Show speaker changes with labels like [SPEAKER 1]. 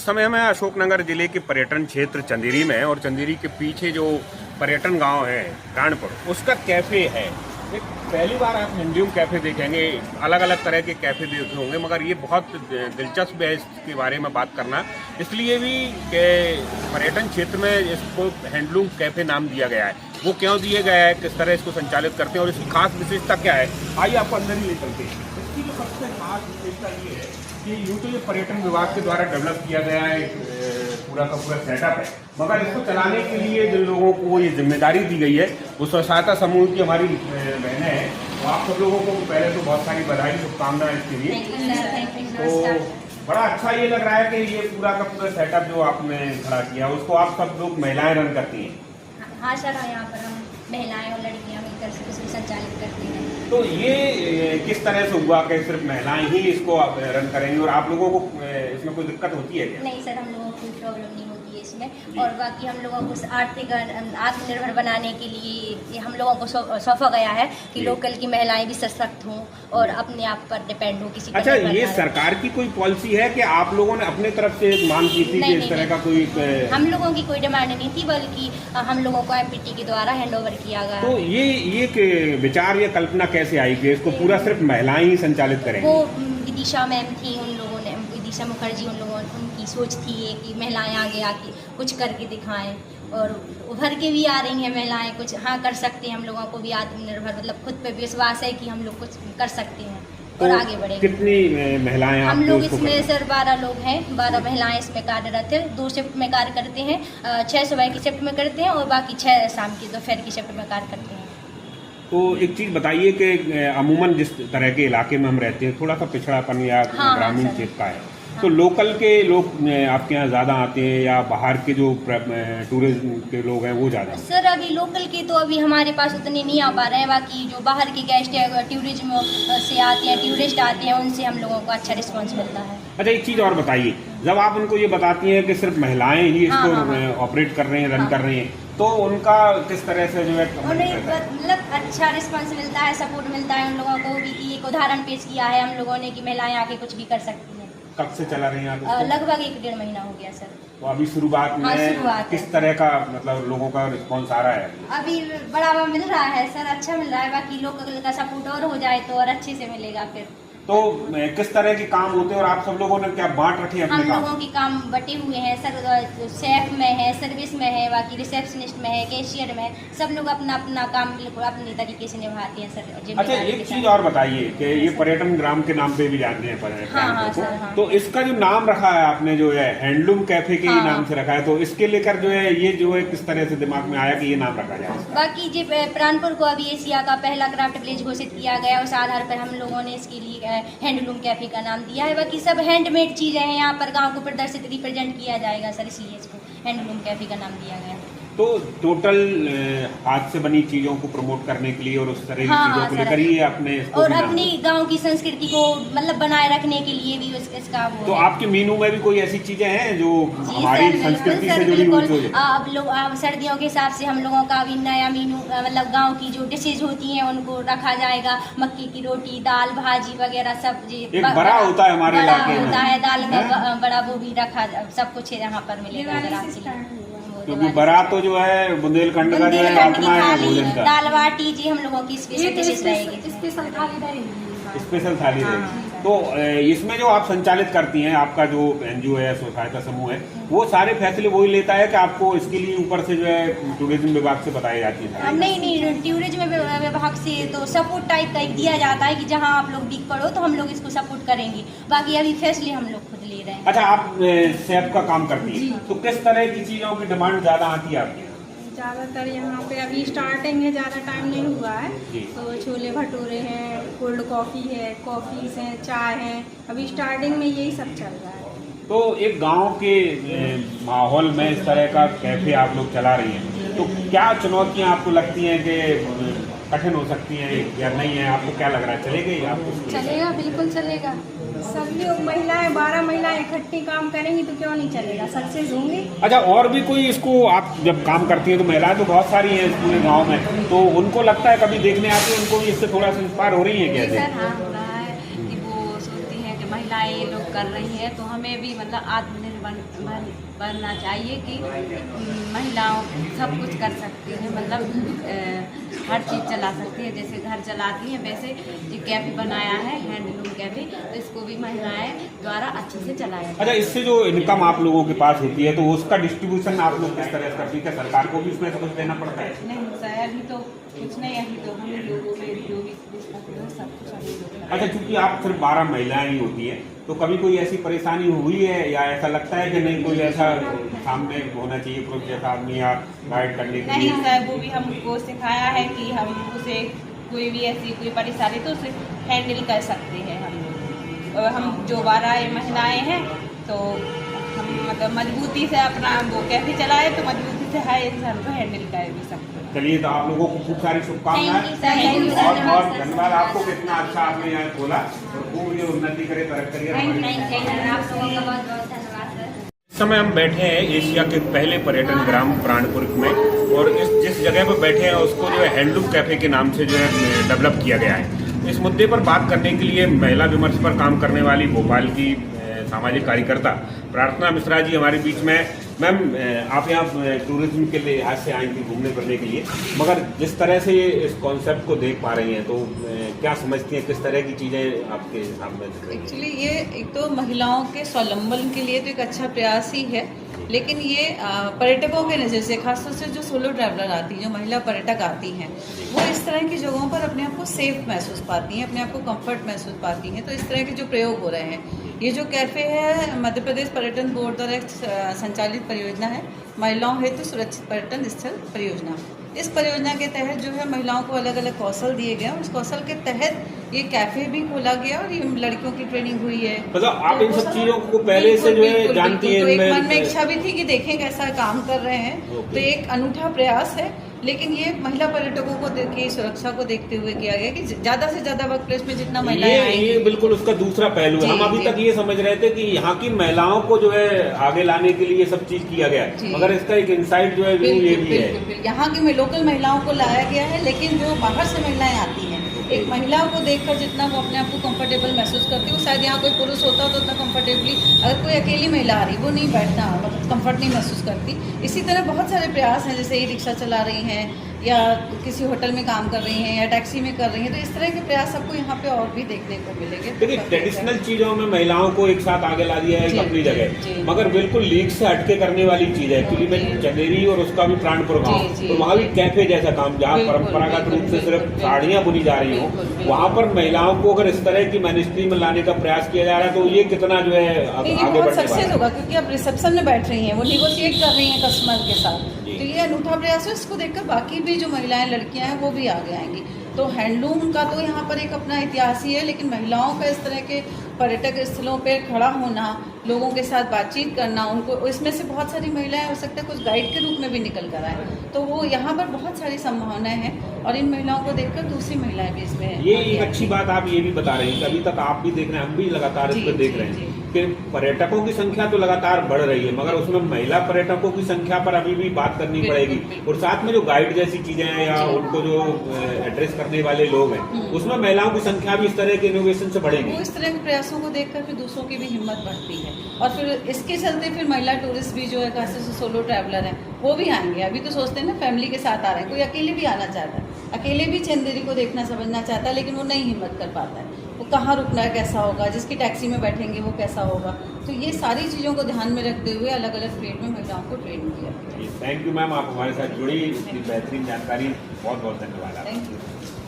[SPEAKER 1] समय मैं अशोकनगर जिले के पर्यटन क्षेत्र चंदेरी में और चंदेरी के पीछे जो पर्यटन गांव है प्राणपुर, उसका कैफे है। एक पहली बार आप हिंदूम कैफे देखेंगे, अलग अलग तरह के कैफे देखे होंगे, मगर ये बहुत दिलचस्प है इसके बारे में बात करना, इसलिए भी कि पर्यटन क्षेत्र में इसको हैंडलूम कैफे नाम दिया गया है। वो क्यों दिया गया है, किस तरह इसको संचालित करते हैं और इसकी खास विशेषता क्या है, आइए आपको अंदर ही ले चलते हैं। इसकी जो सबसे खास विशेषता ये है कि यूँ तो ये पर्यटन विभाग के द्वारा डेवलप किया गया है, पूरा का पूरा सेटअप है, मगर इसको चलाने के लिए जिन लोगों को ये जिम्मेदारी दी गई है वो स्व सहायता समूह की हमारी बहनें हैं। तो आप सब लोगों को पहले तो बहुत सारी बधाई, शुभकामनाएं इसके लिए। तो बड़ा अच्छा ये लग रहा है कि ये पूरा का पूरा सेटअप जो आपने खड़ा किया उसको आप सब लोग महिलाएं रन करती हैं।
[SPEAKER 2] हाँ सर, यहाँ पर हम महिलाएं और लड़कियां मिलकर से इसको संचालित करती हैं।
[SPEAKER 1] तो ये किस तरह से हुआ कि सिर्फ महिलाएं ही इसको रन करेंगी और आप लोगों को इसमें कोई दिक्कत होती है क्या?
[SPEAKER 2] नहीं सर, हम लोगों को कोई प्रॉब्लम नहीं होती है इसमें। और बाकी हम लोगों को आर्थिक आत्मनिर्भर बनाने के लिए हम लोगों को सौंपा गया है कि लोकल की महिलाएं भी सशक्त हों और अपने आप पर डिपेंड हो किसी।
[SPEAKER 1] अच्छा, ये सरकार की कोई पॉलिसी है कि आप लोगों ने अपने तरफ से मांग की थी कि इस तरह का कोई?
[SPEAKER 2] हम लोगों की कोई डिमांड नहीं थी, बल्कि हम लोगों को एमपीटी के द्वारा हैंडओवर किया गया।
[SPEAKER 1] तो ये विचार या कल्पना कैसे आई कि इसको पूरा सिर्फ महिलाएं ही संचालित करेंगी?
[SPEAKER 2] वो विदिशा मैम थी, उन लोगों ने, विदिशा मुखर्जी, उनकी सोच थी कि महिलाएं आगे आके कुछ करके दिखाएं और उभर के भी आ रही हैं महिलाएं, कुछ हाँ कर सकते हैं। हम लोगों को भी आत्मनिर्भर, मतलब खुद पे विश्वास है कि हम लोग कुछ कर सकते हैं और आगे बढ़े।
[SPEAKER 1] कितनी महिलाएं
[SPEAKER 2] हम लोग इसमें सर 12 लोग हैं, 12 महिलाएं इसमें कार्यरत है। 2 शिफ्ट में कार्य करते हैं, 6 सुबह की शिफ्ट में करते हैं और बाकी 6 शाम की दोपहर की शिफ्ट में कार्य करते हैं।
[SPEAKER 1] तो एक चीज़ बताइए कि अमूमन जिस तरह के इलाके में हम रहते हैं, थोड़ा सा पिछड़ापन या ग्रामीण क्षेत्र का है, तो लोकल के लोग आपके यहाँ ज़्यादा आते हैं या बाहर के जो टूरिज्म के लोग हैं वो ज़्यादा?
[SPEAKER 2] सर अभी लोकल के तो अभी हमारे पास उतने नहीं आ पा रहे हैं, बाकी जो बाहर के गेस्ट है, टूरिज्म से आते हैं, टूरिस्ट आते हैं, उनसे हम लोगों को अच्छा रिस्पॉन्स मिलता है।
[SPEAKER 1] अच्छा, एक चीज़ और बताइए, जब आप उनको ये बताती हैं कि सिर्फ महिलाएं ही इसको ऑपरेट कर रही हैं, रन कर रही हैं, तो उनका किस तरह से जो है
[SPEAKER 2] मतलब अच्छा रिस्पॉन्स मिलता है, सपोर्ट मिलता है उन लोगों को भी कि एक उदाहरण पेश किया है हम लोगों ने कि महिलाएं आके कुछ भी कर सकती हैं।
[SPEAKER 1] कब से चला रही हैं आप?
[SPEAKER 2] लगभग 1-1.5 महीना हो गया सर।
[SPEAKER 1] तो अभी शुरुआत में किस तरह का मतलब लोगों का रिस्पॉन्स आ रहा है?
[SPEAKER 2] अभी बढ़ावा मिल रहा है सर, अच्छा मिल रहा है। बाकी लोकल का सपोर्ट और हो जाए तो और अच्छे से मिलेगा फिर।
[SPEAKER 1] तो किस तरह के काम होते हैं और आप सब लोगों ने क्या बांट रखे हैं अपने काम?
[SPEAKER 2] हम लोगों के काम बटे हुए हैं सर, शेफ में है, सर्विस में है, बाकी रिसेप्शनिस्ट में है, कैशियर में है, सब लोग अपना अपना काम बिल्कुल अपने तरीके से निभाते हैं सर।
[SPEAKER 1] अच्छा, एक चीज़ और बताइए कि ये पर्यटन ग्राम के नाम पे भी जानते हैं पर्यटन को, तो इसका जो नाम रखा है आपने जो है हैंडलूम कैफे के नाम से रखा है, तो इसके लेकर जो है ये जो है किस तरह से दिमाग में आया कि ये नाम रखा जाए?
[SPEAKER 2] बाकी जो प्राणपुर को अभी एशिया का पहला क्राफ्ट विलेज घोषित किया गया, उस आधार पर हम लोगों ने इसके लिए हैंडलूम कैफे का नाम दिया है। बाकी सब हैंडमेड चीजें हैं, यहाँ पर गांव को प्रदर्शित रिप्रेजेंट किया जाएगा सर, इसलिए इसको हैंडलूम कैफे का नाम दिया गया।
[SPEAKER 1] तो टोटल हाथ से बनी चीजों को प्रमोट करने के लिए और उस तरह की चीजों को लेकर ही अपने
[SPEAKER 2] और अपनी गांव की संस्कृति को मतलब बनाए रखने के लिए भी इसका वो।
[SPEAKER 1] तो आपके मेनू में भी कोई ऐसी चीजें हैं जो हमारी संस्कृति से जुड़ी हुई?
[SPEAKER 2] अब लोग सर्दियों के हिसाब से हम लोगों का अभी नया मेनू, मतलब गांव की जो डिशेज होती हैं उनको रखा जाएगा। मक्की की रोटी, दाल, भाजी वगैरह सब।
[SPEAKER 1] एक बड़ा होता है हमारे इलाके में,
[SPEAKER 2] होता है दाल में बड़ा, वो भी रखा, सब कुछ यहाँ पर मिलेगा।
[SPEAKER 1] क्योंकि बड़ा तो जो है बुंदेलखंड का जो है आत्मा है भोजन का।
[SPEAKER 2] दाल बाटी जी हम लोगों की स्पेशल डिशेज रहेगी,
[SPEAKER 1] स्पेशल थाली रहेगी। तो इसमें जो आप संचालित करती हैं, आपका जो एनजीओ है, स्व सहायता समूह है, वो सारे फैसले वही लेता है कि आपको इसके लिए ऊपर से जो है टूरिज्म विभाग से बताई जाती है?
[SPEAKER 2] नहीं, टूरिज्म विभाग से तो सपोर्ट टाइप का दिया जाता है कि जहाँ आप लोग दिख पड़ो तो हम लोग इसको सपोर्ट करेंगे। बाकी अभी फैसले हम लोग खुद ले रहे हैं।
[SPEAKER 1] अच्छा, आप शेफ का काम करती है, तो किस तरह की चीजों की डिमांड ज्यादा आती है आपके?
[SPEAKER 3] ज़्यादातर यहाँ पे अभी स्टार्टिंग है, ज़्यादा टाइम नहीं हुआ है, तो छोले भटूरे हैं, कोल्ड कॉफ़ी है, कॉफ़ीज़ हैं, चाय है, अभी स्टार्टिंग में यही सब चल रहा है।
[SPEAKER 1] तो एक गांव के माहौल में इस तरह का कैफे आप लोग चला रही हैं, तो क्या चुनौतियां आपको लगती हैं कि कठिन हो सकती हैं या नहीं है? आपको क्या लग रहा है, चलेगा? आपको
[SPEAKER 3] चलेगा, बिल्कुल चलेगा। सब लोग महिलाएं, 12 महिलाएं इकट्ठी काम करेंगी तो क्यों नहीं चलेगा, सक्सेस होंगे।
[SPEAKER 1] अच्छा, और भी कोई इसको आप जब काम करती हैं तो महिलाएं तो बहुत सारी हैं इस पूरे गांव में, तो उनको लगता है कभी देखने आती है, उनको भी इससे थोड़ा सा इंस्पायर हो रही है क्या?
[SPEAKER 4] सर हाँ, हो रहा है कि वो सोचती हैं कि महिलाएं लोग कर रही हैं तो हमें भी मतलब आत्मनिर्भर बनना चाहिए कि महिलाओं सब कुछ कर सकती हैं, मतलब हर चीज़ चला सकती है, जैसे घर चलाती हैं वैसे ये कैफ़े बनाया है हैंडलूम कैफ़े, तो इसको भी महिलाएं द्वारा अच्छे से चलाया जाए।
[SPEAKER 1] अच्छा, इससे जो इनकम आप लोगों के पास होती है तो उसका डिस्ट्रीब्यूशन आप लोग किस तरह से करती है? सरकार को भी उसमें से कुछ देना पड़ता है?
[SPEAKER 4] नहीं सर, अभी तो कुछ नहीं, अभी तो हम लोगों में जो भी सब कुछ अभी लोग।
[SPEAKER 1] अच्छा, चूंकि आप सिर्फ 12 महिलाएं ही होती हैं तो कभी कोई ऐसी परेशानी हुई है या ऐसा लगता है कि नहीं कोई ऐसा सामने होना चाहिए पुरुष जैसा आदमी या गाइड करने के
[SPEAKER 4] नहीं
[SPEAKER 1] लिए?
[SPEAKER 4] सर, वो भी हमको सिखाया है कि हम उसे कोई भी ऐसी कोई परेशानी तो उसे हैंडल कर सकते हैं हम लोग। और हम जो 12 महिलाएं हैं तो हम मतलब मजबूती से अपना वो कैसे चलाए तो मजबूती से हर इंसान को हैंडल कर भी सकते हैं।
[SPEAKER 1] चलिए, तो आप लोगों को खूब सारी शुभकामनाएं और बहुत धन्यवाद आपको कि इतना अच्छा आपने यहाँ खोला और खूब ये उन्नति करे, तरक्की करे।
[SPEAKER 2] आप लोगों का बहुत बहुत धन्यवाद सर।
[SPEAKER 1] इस समय हम बैठे हैं एशिया के पहले पर्यटन ग्राम प्राणपुर में और जिस जगह पर बैठे हैं उसको जो है हैंडलूम कैफे के नाम से जो है डेवलप किया गया है। इस मुद्दे पर बात करने के लिए महिला विमर्श पर काम करने वाली भोपाल की सामाजिक कार्यकर्ता प्रार्थना मिश्रा जी हमारे बीच में। मैम, आप यहाँ टूरिज्म के लिहाज से आई थी घूमने फिरने के लिए, मगर जिस तरह से इस कॉन्सेप्ट को देख पा रही हैं तो क्या समझती हैं, किस तरह की चीज़ें आपके सामने दिख रही हैं?
[SPEAKER 5] एक्चुअली ये एक तो महिलाओं के स्वावलंबन के लिए तो एक अच्छा प्रयास ही है, लेकिन ये पर्यटकों के नज़र से खासतौर से जो सोलो ट्रैवलर आती हैं, जो महिला पर्यटक आती हैं, वो इस तरह की जगहों पर अपने आप को सेफ महसूस पाती हैं, अपने आप को कंफर्ट महसूस पाती हैं। तो इस तरह के जो प्रयोग हो रहे हैं, ये जो कैफ़े है मध्य प्रदेश पर्यटन बोर्ड द्वारा संचालित परियोजना है, महिलाओं हेतु सुरक्षित पर्यटन स्थल परियोजना। इस परियोजना के तहत जो है महिलाओं को अलग अलग कौशल दिए गए और उस कौशल के तहत ये कैफे भी खोला गया और ये लड़कियों की ट्रेनिंग हुई है।
[SPEAKER 1] मतलब आप इन सब चीजों को पहले से जो है जानती हैं?
[SPEAKER 5] तो एक मन में इच्छा भी थी कि देखें कैसा काम कर रहे हैं, तो एक अनूठा प्रयास है, लेकिन ये महिला पर्यटकों को की सुरक्षा को देखते हुए किया गया कि ज्यादा से ज्यादा वर्क प्लेस में जितना महिलाएं आएंगी।
[SPEAKER 1] ये बिल्कुल उसका दूसरा पहलू है। हम अभी तक ये समझ रहे थे कि यहाँ की महिलाओं को जो है आगे लाने के लिए सब चीज किया गया, मगर इसका एक इनसाइट जो है ये भी है।
[SPEAKER 5] यहाँ की लोकल महिलाओं को लाया गया है, लेकिन जो बाहर से महिलाएं आती हैं, एक महिला को देखकर जितना वो अपने आप को कंफर्टेबल महसूस करती है, वो शायद यहाँ कोई पुरुष होता तो उतना कंफर्टेबली, अगर कोई अकेली महिला आ रही वो नहीं बैठना मतलब कंफर्ट नहीं महसूस करती। इसी तरह बहुत सारे प्रयास हैं, जैसे ई रिक्शा चला रही हैं या किसी होटल में काम कर रही हैं या टैक्सी में कर रही हैं, तो इस तरह के प्रयास आपको यहाँ पे और भी देखने को मिलेंगे।
[SPEAKER 1] देखिए, ट्रेडिशनल चीजों में महिलाओं को एक साथ आगे ला दिया है अपनी जगह, मगर बिल्कुल लीग से हटके करने वाली चीज है। एक्चुअली मैं चंदेरी और उसका भी प्राणपुर गाँव, तो वहाँ भी कैफे जैसा काम, जहाँ परंपरागत रूप से सिर्फ साड़ियाँ बुनी जा रही हो, वहाँ पर महिलाओं को अगर इस तरह की मैनेस्ट्री में लाने का प्रयास किया जा रहा है तो ये कितना जो है आगे बढ़ने
[SPEAKER 5] सक्सेस होगा, क्योंकि अब रिसेप्शन में बैठ रही हैं, वो निगोशिएट कर रही हैं कस्टमर के साथ, तो ये अनूठा प्रयास है। इसको देखकर बाकी भी जो महिलाएं लड़कियां हैं वो भी आगे आएंगी। तो हैंडलूम का तो यहाँ पर एक अपना इतिहास ही है, लेकिन महिलाओं का इस तरह के पर्यटक स्थलों पर खड़ा होना, लोगों के साथ बातचीत करना, उनको इसमें से बहुत सारी महिलाएं हो सकता है कुछ गाइड के रूप में भी निकल कर आए, तो वो यहाँ पर बहुत सारी संभावनाएं हैं और इन महिलाओं को देखकर दूसरी महिलाएं भी इसमें
[SPEAKER 1] ये एक अच्छी बात आप ये भी बता रही हैं। अभी तक आप भी देख रहे हैं, हम भी लगातार इस पर देख रहे हैं कि पर्यटकों की संख्या तो लगातार बढ़ रही है, मगर उसमें महिला पर्यटकों की संख्या पर अभी भी बात करनी पड़ेगी। और साथ में जो गाइड जैसी चीजें हैं या उनको जो एड्रेस करने वाले लोग हैं, उसमें महिलाओं की संख्या भी इस तरह के इनोवेशन से बढ़ेगी।
[SPEAKER 5] वो इस तरह के प्रयासों को देखकर फिर दूसरों की भी हिम्मत बढ़ती है और फिर इसके चलते फिर महिला टूरिस्ट भी जो है खासतौर से सोलो ट्रैवलर हैं वो भी आएंगे। अभी तो सोचते हैं ना फैमिली के साथ आ रहे हैं, कोई अकेले भी आना चाहता है, अकेले भी चंदेरी को देखना समझना चाहता है, लेकिन वो नहीं हिम्मत कर पाता है, वो कहाँ रुकना है, कैसा होगा, जिसकी टैक्सी में बैठेंगे वो कैसा होगा। तो ये सारी चीज़ों को ध्यान में रखते हुए अलग अलग फील्ड में महिलाओं को ट्रेन किया।
[SPEAKER 1] थैंक यू मैम, आप हमारे साथ जुड़ी, इतनी बेहतरीन जानकारी, बहुत बहुत धन्यवाद।
[SPEAKER 5] Thank you.